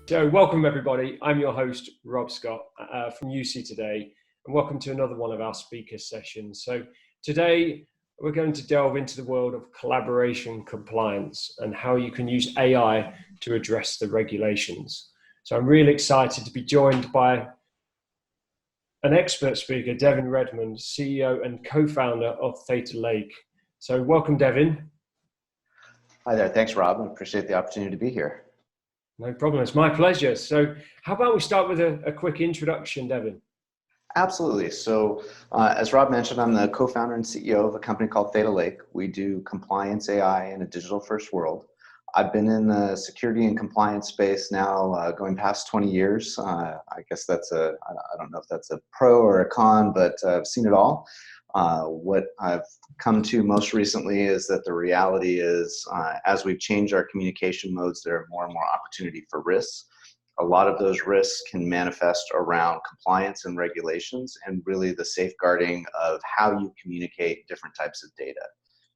So, welcome everybody. I'm your host, Rob Scott from UC Today, and welcome to another one of our speaker sessions. So, today we're going to delve into the world of collaboration compliance and how you can use AI to address the regulations. So, I'm really excited to be joined by an expert speaker, Devin Redmond, CEO and co-founder of Theta Lake. So, welcome, Devin. Hi there. Thanks, Rob. I appreciate the opportunity to be here. No problem. It's my pleasure. So how about we start with a quick introduction, Devin? Absolutely. So as Rob mentioned, I'm the co-founder and CEO of a company called Theta Lake. We do compliance AI in a digital first world. I've been in the security and compliance space now going past 20 years. I guess that's I don't know if that's a pro or a con, but I've seen it all. What I've come to most recently is that the reality is as we've changed our communication modes, there are more and more opportunity for risks. A lot of those risks can manifest around compliance and regulations and really the safeguarding of how you communicate different types of data.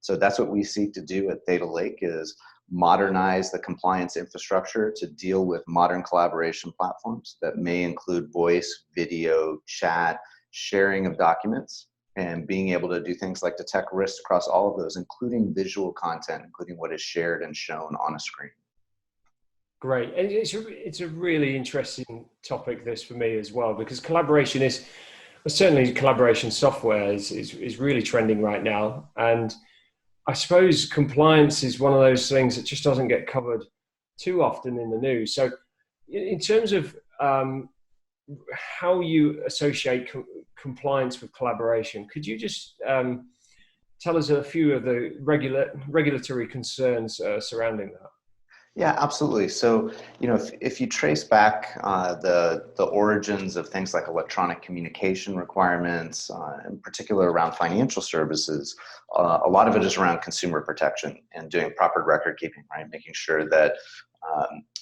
So that's what we seek to do at Theta Lake is modernize the compliance infrastructure to deal with modern collaboration platforms that may include voice, video, chat, sharing of documents, and being able to do things like detect risks across all of those, including visual content, including what is shared and shown on a screen. Great. And it's a really interesting topic, this, for me as well, because collaboration is, well, certainly collaboration software is really trending right now. And I suppose compliance is one of those things that just doesn't get covered too often in the news. So in terms of how you associate compliance with collaboration, could you just tell us a few of the regulatory concerns surrounding that? Yeah, absolutely. So, if you trace back the origins of things like electronic communication requirements, in particular around financial services, a lot of it is around consumer protection and doing proper record keeping, right? Making sure that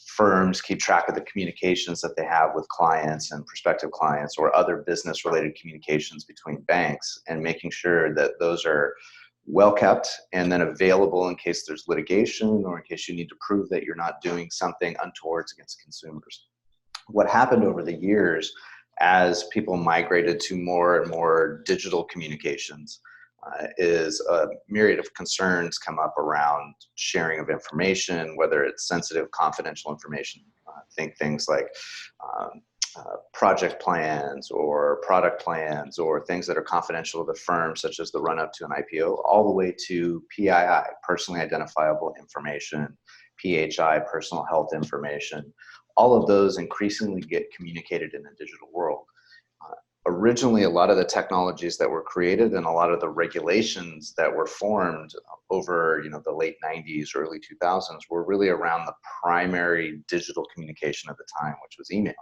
firms keep track of the communications that they have with clients and prospective clients or other business related communications between banks, and making sure that those are well kept and then available in case there's litigation or in case you need to prove that you're not doing something untoward against consumers. What happened over the years as people migrated to more and more digital communications is a myriad of concerns come up around sharing of information, whether it's sensitive, confidential information. Think things like project plans or product plans or things that are confidential to the firm, such as the run-up to an IPO, all the way to PII, personally identifiable information, PHI, personal health information. All of those increasingly get communicated in the digital world. Originally, a lot of the technologies that were created and a lot of the regulations that were formed over the late 90s, early 2000s were really around the primary digital communication of the time, which was email.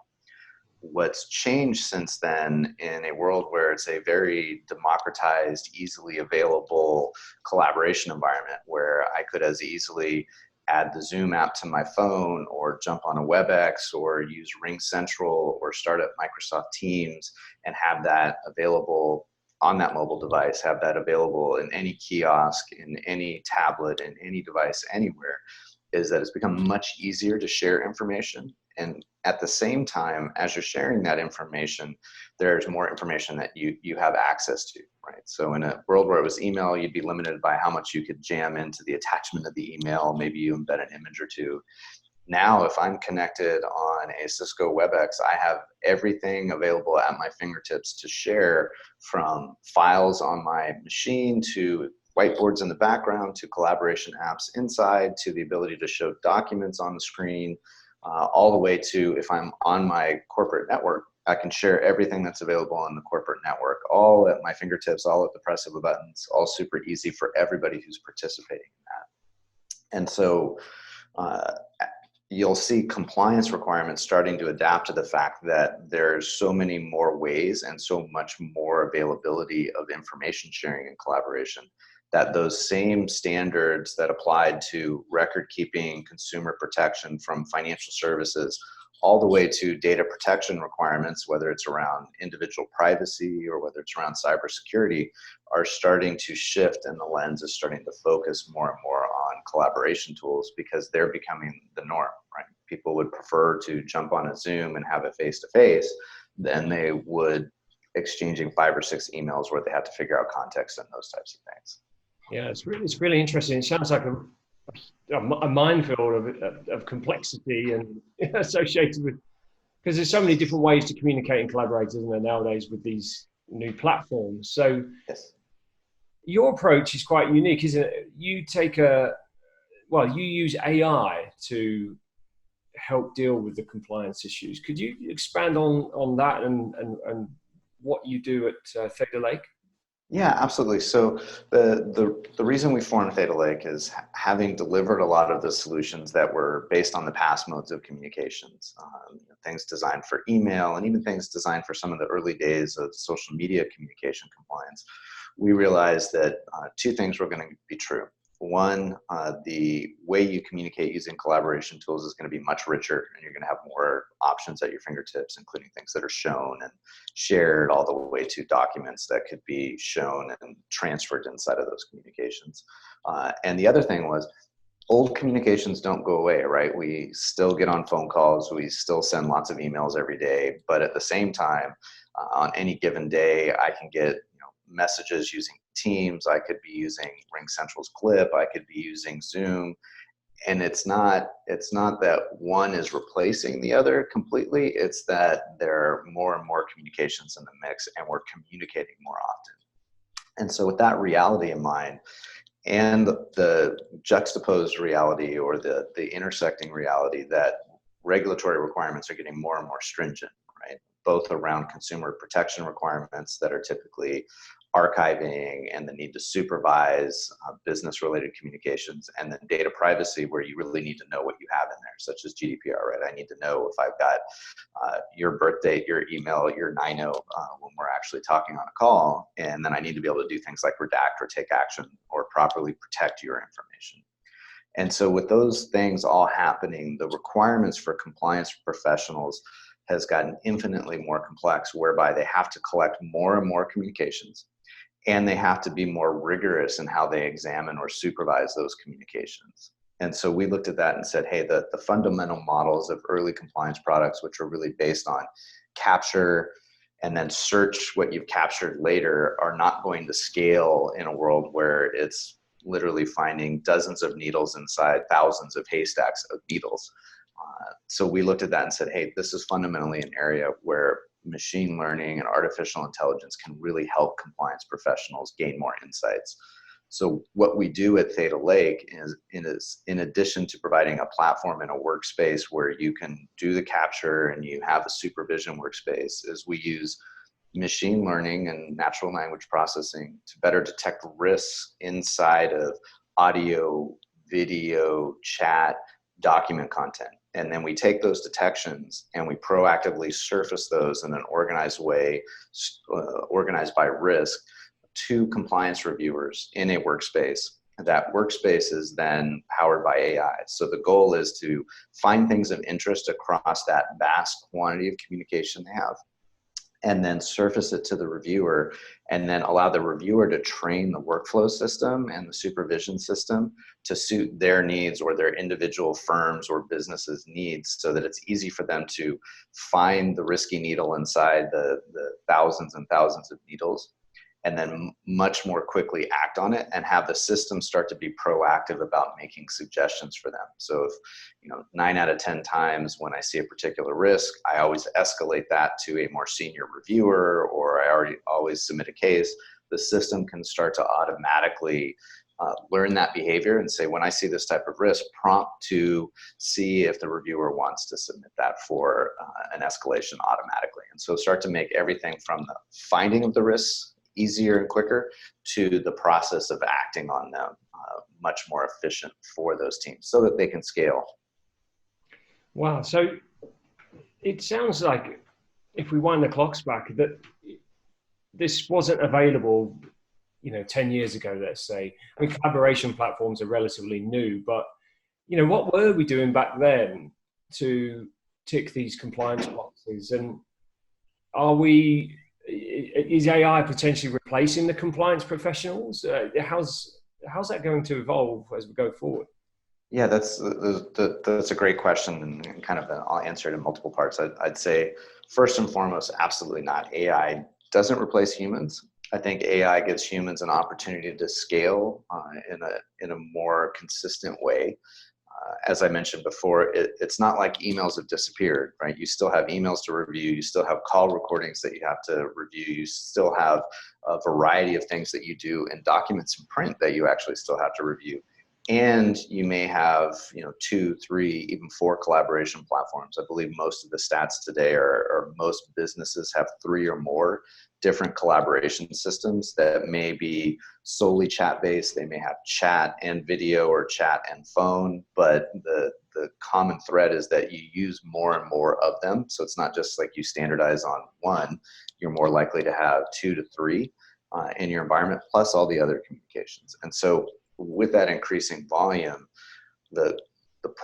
What's changed since then in a world where it's a very democratized, easily available collaboration environment where I could as easily add the Zoom app to my phone or jump on a WebEx or use Ring Central or start up Microsoft Teams and have that available on that mobile device, have that available in any kiosk, in any tablet, in any device, anywhere, is that it's become much easier to share information. And at the same time, as you're sharing that information, there's more information that you have access to, right? So in a world where it was email, you'd be limited by how much you could jam into the attachment of the email. Maybe you embed an image or two. Now, if I'm connected on a Cisco WebEx, I have everything available at my fingertips to share, from files on my machine to whiteboards in the background to collaboration apps inside to the ability to show documents on the screen, all the way to if I'm on my corporate network, I can share everything that's available on the corporate network, all at my fingertips, all at the press of a button. It's all super easy for everybody who's participating in that. And so you'll see compliance requirements starting to adapt to the fact that there's so many more ways and so much more availability of information sharing and collaboration, that those same standards that applied to record keeping, consumer protection from financial services, all the way to data protection requirements, whether it's around individual privacy or whether it's around cybersecurity, are starting to shift, and the lens is starting to focus more and more on collaboration tools because they're becoming the norm, right? people would prefer to jump on a Zoom and have it face to face than they would exchanging 5 or 6 emails where they had to figure out context and those types of things. Yeah, it's really interesting. It sounds like a minefield of complexity and associated with, because there's so many different ways to communicate and collaborate, isn't there, nowadays with these new platforms. So Yes. your approach is quite unique, isn't it? You use AI to help deal with the compliance issues. Could you expand on that and what you do at Theta Lake? Yeah, absolutely. So the reason we formed Theta Lake is having delivered a lot of the solutions that were based on the past modes of communications, things designed for email and even things designed for some of the early days of social media communication compliance. We realized that 2 things were going to be true. One, the way you communicate using collaboration tools is going to be much richer, and you're going to have more options at your fingertips, including things that are shown and shared all the way to documents that could be shown and transferred inside of those communications. And the other thing was, old communications don't go away, right? We still get on phone calls, we still send lots of emails every day, but at the same time, on any given day, I can get messages using Teams, I could be using RingCentral's Clip, I could be using Zoom, and it's not that one is replacing the other completely. It's that there are more and more communications in the mix, and we're communicating more often. And so, with that reality in mind, and the juxtaposed reality or the intersecting reality that regulatory requirements are getting more and more stringent, right? Both around consumer protection requirements that are typically archiving and the need to supervise business-related communications, and then data privacy, where you really need to know what you have in there, such as GDPR, right? I need to know if I've got your birth date, your email, your NINO when we're actually talking on a call, and then I need to be able to do things like redact or take action or properly protect your information. And so with those things all happening, the requirements for compliance professionals has gotten infinitely more complex, whereby they have to collect more and more communications, and they have to be more rigorous in how they examine or supervise those communications. And so we looked at that and said, hey, the fundamental models of early compliance products, which are really based on capture and then search what you've captured later, are not going to scale in a world where it's literally finding dozens of needles inside thousands of haystacks of needles. So we looked at that and said, hey, this is fundamentally an area where machine learning and artificial intelligence can really help compliance professionals gain more insights. So what we do at Theta Lake is in addition to providing a platform and a workspace where you can do the capture and you have a supervision workspace, is we use machine learning and natural language processing to better detect risks inside of audio, video, chat, document content. And then we take those detections and we proactively surface those in an organized way, organized by risk, to compliance reviewers in a workspace. That workspace is then powered by AI. So the goal is to find things of interest across that vast quantity of communication they have, and then surface it to the reviewer, and then allow the reviewer to train the workflow system and the supervision system to suit their needs or their individual firms or businesses' needs, so that it's easy for them to find the risky needle inside the thousands and thousands of needles, and then much more quickly act on it and have the system start to be proactive about making suggestions for them. So if 9 out of 10 times when I see a particular risk, I always escalate that to a more senior reviewer, or I always submit a case, the system can start to automatically learn that behavior and say, when I see this type of risk, prompt to see if the reviewer wants to submit that for an escalation automatically. And so start to make everything from the finding of the risks easier and quicker to the process of acting on them much more efficient for those teams so that they can scale. Wow. So it sounds like, if we wind the clocks back, that this wasn't available 10 years ago, let's say. I mean, collaboration platforms are relatively new, but what were we doing back then to tick these compliance boxes? And is AI potentially replacing the compliance professionals? How's that going to evolve as we go forward? Yeah, that's a great question, and kind of I'll answer it in multiple parts. I'd say first and foremost, absolutely not. AI doesn't replace humans. I think AI gives humans an opportunity to scale in a more consistent way. As I mentioned before, it's not like emails have disappeared, right? You still have emails to review. You still have call recordings that you have to review. You still have a variety of things that you do and documents in print that you actually still have to review. And you may have, 2, 3, even 4 collaboration platforms. I believe most of the stats today are most businesses have 3 or more different collaboration systems that may be solely chat based. They may have chat and video or chat and phone, but the common thread is that you use more and more of them. So it's not just like you standardize on one, you're more likely to have 2 to 3 in your environment, plus all the other communications. And so with that increasing volume, the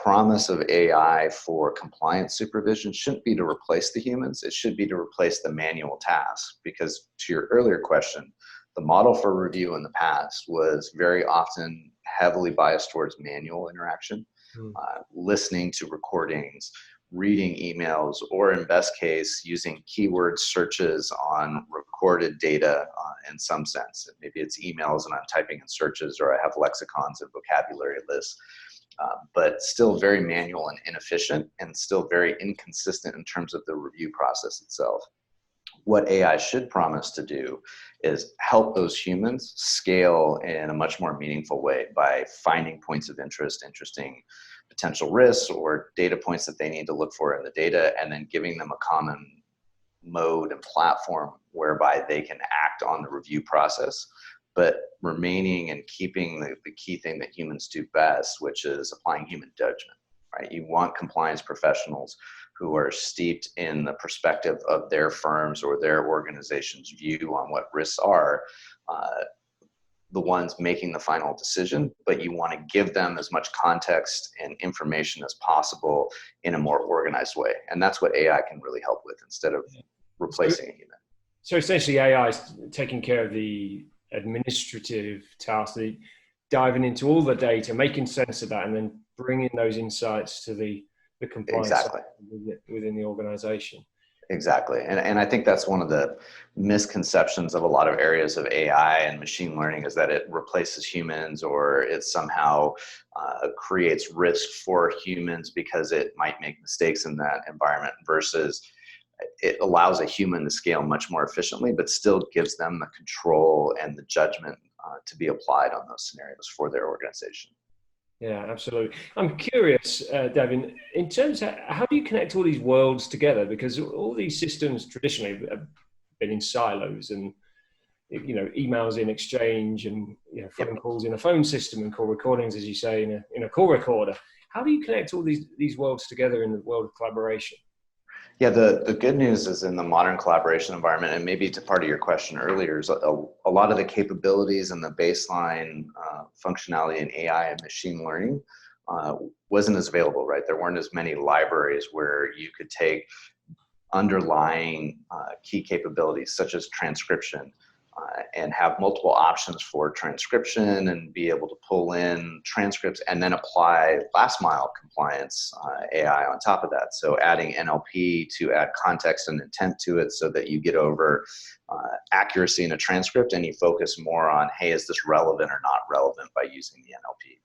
promise of AI for compliance supervision shouldn't be to replace the humans. It should be to replace the manual tasks. Because to your earlier question, the model for review in the past was very often heavily biased towards manual interaction, listening to recordings, reading emails, or in best case, using keyword searches on recorded data in some sense. Maybe it's emails and I'm typing in searches, or I have lexicons and vocabulary lists. But still very manual and inefficient, and still very inconsistent in terms of the review process itself. What AI should promise to do is help those humans scale in a much more meaningful way by finding points of interest, interesting potential risks or data points that they need to look for in the data, and then giving them a common mode and platform whereby they can act on the review process, but remaining and keeping the key thing that humans do best, which is applying human judgment, right? You want compliance professionals who are steeped in the perspective of their firms or their organization's view on what risks are, the ones making the final decision, but you want to give them as much context and information as possible in a more organized way. And that's what AI can really help with instead of replacing a human. So essentially AI is taking care of the administrative tasks, the diving into all the data, making sense of that, and then bringing those insights to the compliance Exactly. within the organization. Exactly. And I think that's one of the misconceptions of a lot of areas of AI and machine learning, is that it replaces humans, or it somehow creates risk for humans because it might make mistakes in that environment, versus it allows a human to scale much more efficiently, but still gives them the control and the judgment to be applied on those scenarios for their organization. Yeah, absolutely. I'm curious, Devin, in terms of how do you connect all these worlds together? Because all these systems traditionally have been in silos, and emails in exchange, and phone Yep. calls in a phone system, and call recordings, as you say, in a call recorder. How do you connect all these worlds together in the world of collaboration? Yeah, the good news is in the modern collaboration environment, and maybe to part of your question earlier, is a lot of the capabilities and the baseline functionality in AI and machine learning wasn't as available, right? There weren't as many libraries where you could take underlying key capabilities such as transcription and have multiple options for transcription, and be able to pull in transcripts and then apply last mile compliance AI on top of that. So adding NLP to add context and intent to it, so that you get over accuracy in a transcript and you focus more on, hey, is this relevant or not relevant, by using the NLP.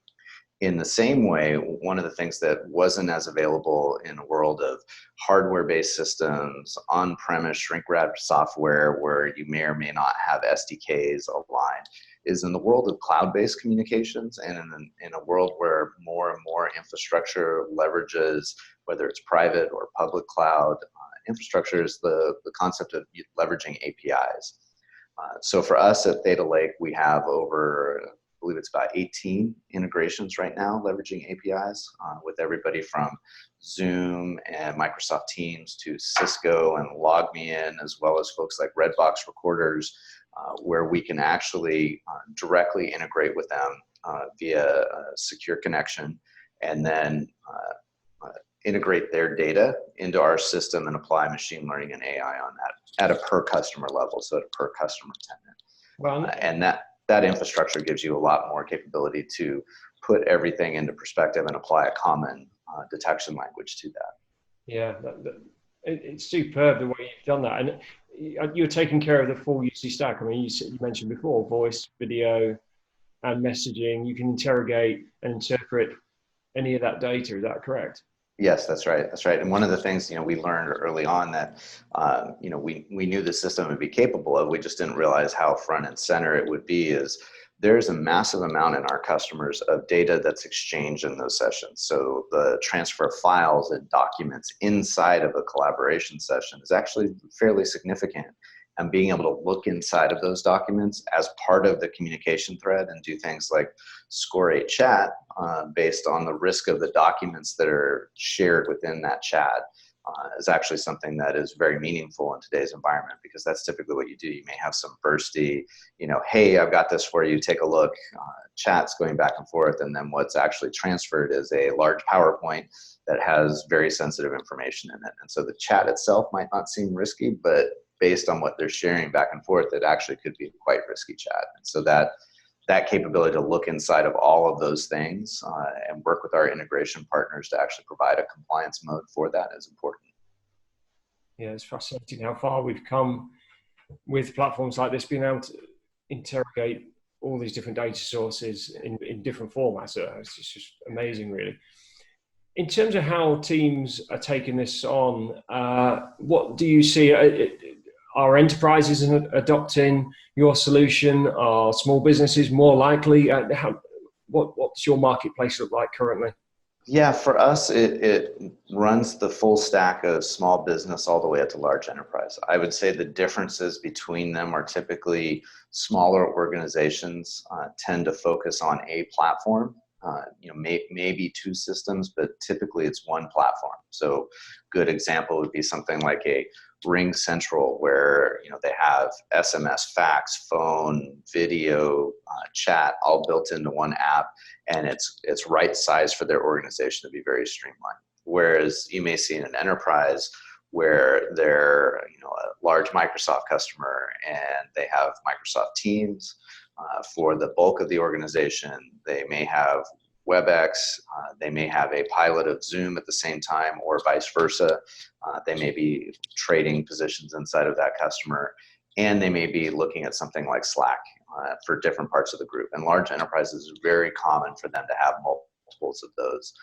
In the same way, one of the things that wasn't as available in a world of hardware-based systems, on-premise shrink-wrapped software where you may or may not have SDKs aligned, is in the world of cloud-based communications, and in a world where more and more infrastructure leverages, whether it's private or public cloud infrastructures, the concept of leveraging APIs. So for us at Theta Lake, we have over, I believe it's about 18 integrations right now leveraging APIs with everybody from Zoom and Microsoft Teams to Cisco and LogMeIn, as well as folks like Redbox Recorders, where we can actually directly integrate with them via a secure connection, and then integrate their data into our system and apply machine learning and AI on that at a per customer level, so at a per customer tenant. Well, And that that infrastructure gives you a lot more capability to put everything into perspective and apply a common detection language to that. Yeah, it's superb the way you've done that. And you're taking care of the full UC stack. I mean, you mentioned before, voice, video, and messaging. You can interrogate and interpret any of that data. Is that correct? Yes, that's right. That's right. And one of the things, we learned early on that, we knew the system would be capable of, we just didn't realize how front and center it would be, is there's a massive amount in our customers of data that's exchanged in those sessions. So the transfer of files and documents inside of a collaboration session is actually fairly significant. And being able to look inside of those documents as part of the communication thread and do things like score a chat based on the risk of the documents that are shared within that chat is actually something that is very meaningful in today's environment, because that's typically what you do. You may have some bursty, hey, I've got this for you, take a look, chats going back and forth, and then what's actually transferred is a large PowerPoint that has very sensitive information in it. And so the chat itself might not seem risky, but based on what they're sharing back and forth, it actually could be quite risky chat. And so that capability to look inside of all of those things and work with our integration partners to actually provide a compliance mode for that is important. Yeah, it's fascinating how far we've come with platforms like this, being able to interrogate all these different data sources in different formats. It's just amazing, really. In terms of how teams are taking this on, what do you see? Are enterprises adopting your solution? Are small businesses more likely? What's your marketplace look like currently? Yeah, for us, it runs the full stack of small business all the way up to large enterprise. I would say the differences between them are typically smaller organizations tend to focus on a platform. Maybe two systems, but typically it's one platform. So good example would be something like a Ring Central, where they have SMS, fax, phone, video, chat, all built into one app, and it's right size for their organization to be very streamlined. Whereas you may see in an enterprise where they're a large Microsoft customer and they have Microsoft Teams. For the bulk of the organization, they may have WebEx, they may have a pilot of Zoom at the same time, or vice versa. They may be trading positions inside of that customer, and they may be looking at something like Slack for different parts of the group. And large enterprises, is very common for them to have multiples of those.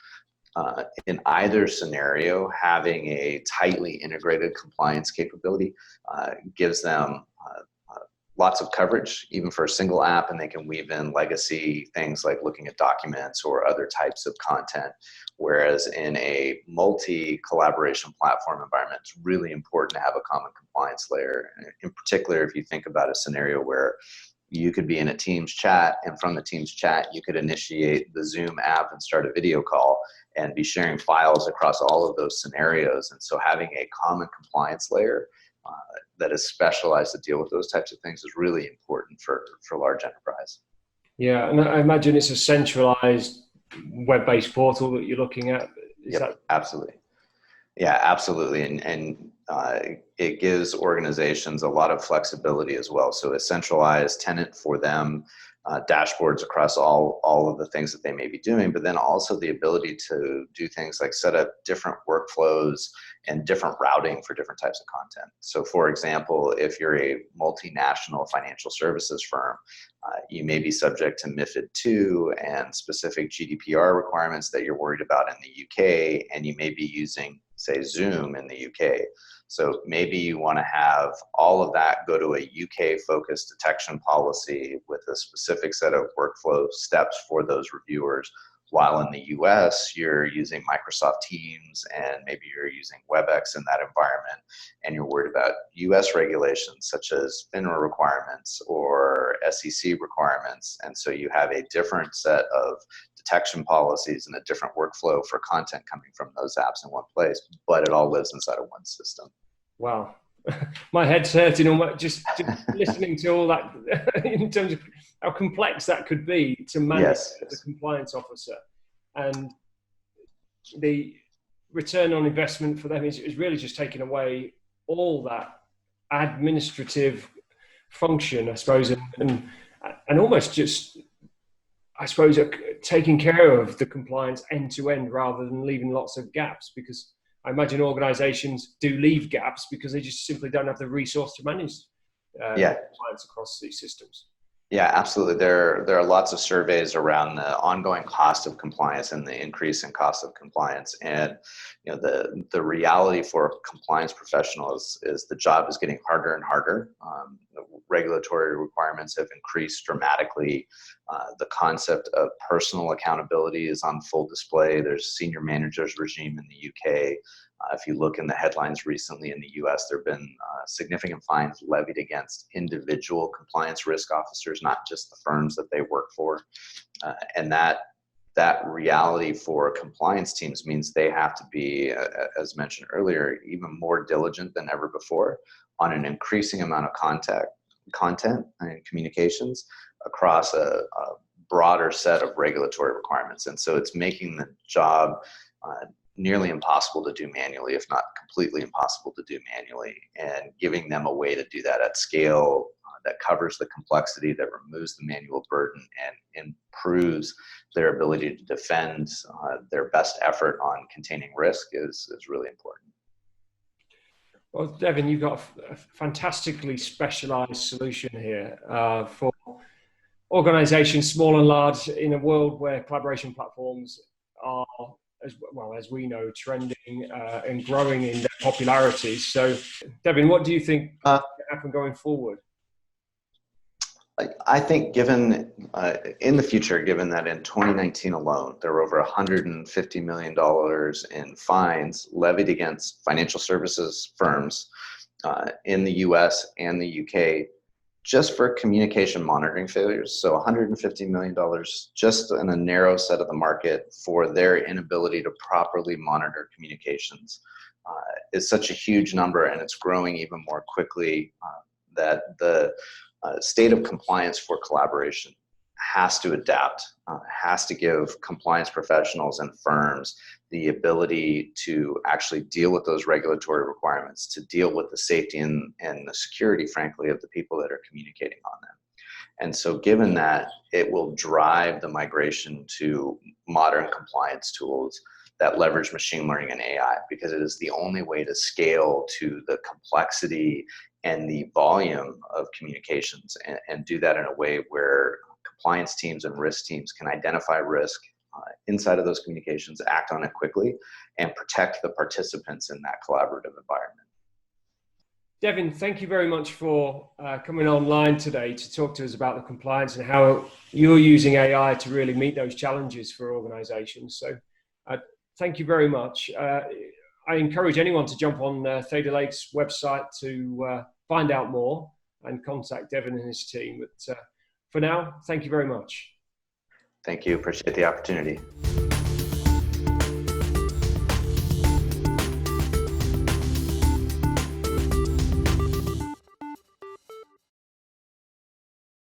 In either scenario, having a tightly integrated compliance capability gives them lots of coverage, even for a single app, and they can weave in legacy things like looking at documents or other types of content. Whereas in a multi-collaboration platform environment, it's really important to have a common compliance layer. In particular, if you think about a scenario where you could be in a Teams chat, and from the Teams chat, you could initiate the Zoom app and start a video call and be sharing files across all of those scenarios. And so having a common compliance layer that is specialized to deal with those types of things is really important for large enterprise. Yeah, and I imagine it's a centralized web-based portal that you're looking at. Absolutely. Yeah, absolutely. And it gives organizations a lot of flexibility as well. So a centralized tenant for them, dashboards across all of the things that they may be doing, but then also the ability to do things like set up different workflows and different routing for different types of content. So for example, if you're a multinational financial services firm, you may be subject to MiFID II and specific GDPR requirements that you're worried about in the UK, and you may be using, say, Zoom in the UK. So maybe you want to have all of that go to a UK-focused detection policy with a specific set of workflow steps for those reviewers, while in the US, you're using Microsoft Teams and maybe you're using WebEx in that environment, and you're worried about US regulations such as FINRA requirements or SEC requirements. And so you have a different set of detection policies and a different workflow for content coming from those apps in one place, but it all lives inside of one system. Wow. My head's hurting on just listening to all that in terms of how complex that could be to manage as a compliance officer. And the return on investment for them is really just taking away all that administrative function, I suppose, and and almost just, I suppose, taking care of the compliance end to end rather than leaving lots of gaps, because I imagine organizations do leave gaps because they just simply don't have the resource to manage Yeah. compliance across these systems. Yeah, absolutely. There are lots of surveys around the ongoing cost of compliance and the increase in cost of compliance. And the reality for compliance professionals is the job is getting harder and harder. The regulatory requirements have increased dramatically. The concept of personal accountability is on full display. There's a senior managers regime in the UK. If you look in the headlines recently in the US, there have been significant fines levied against individual compliance risk officers, not just the firms that they work for. And that reality for compliance teams means they have to be, as mentioned earlier, even more diligent than ever before on an increasing amount of content and communications across a broader set of regulatory requirements. And so it's making the job nearly impossible to do manually, if not completely impossible to do manually, and giving them a way to do that at scale that covers the complexity, that removes the manual burden, and improves their ability to defend their best effort on containing risk is really important. Well, Devin, you've got a fantastically specialized solution here for organizations, small and large, in a world where collaboration platforms are, as well as we know, trending and growing in their popularity. So, Devin, what do you think can happen going forward? I think given in the future, given that in 2019 alone, there were over $150 million in fines levied against financial services firms in the US and the UK just for communication monitoring failures. So $150 million just in a narrow set of the market for their inability to properly monitor communications is such a huge number, and it's growing even more quickly that the state of compliance for collaboration has to adapt, has to give compliance professionals and firms the ability to actually deal with those regulatory requirements, to deal with the safety and the security, frankly, of the people that are communicating on them. And so given that, it will drive the migration to modern compliance tools that leverage machine learning and AI, because it is the only way to scale to the complexity and the volume of communications, and do that in a way where compliance teams and risk teams can identify risk inside of those communications, act on it quickly, and protect the participants in that collaborative environment. Devin, thank you very much for coming online today to talk to us about the compliance and how you're using AI to really meet those challenges for organizations. So thank you very much. I encourage anyone to jump on Theta Lake's website to find out more and contact Devin and his team. But for now, thank you very much. Thank you. Appreciate the opportunity.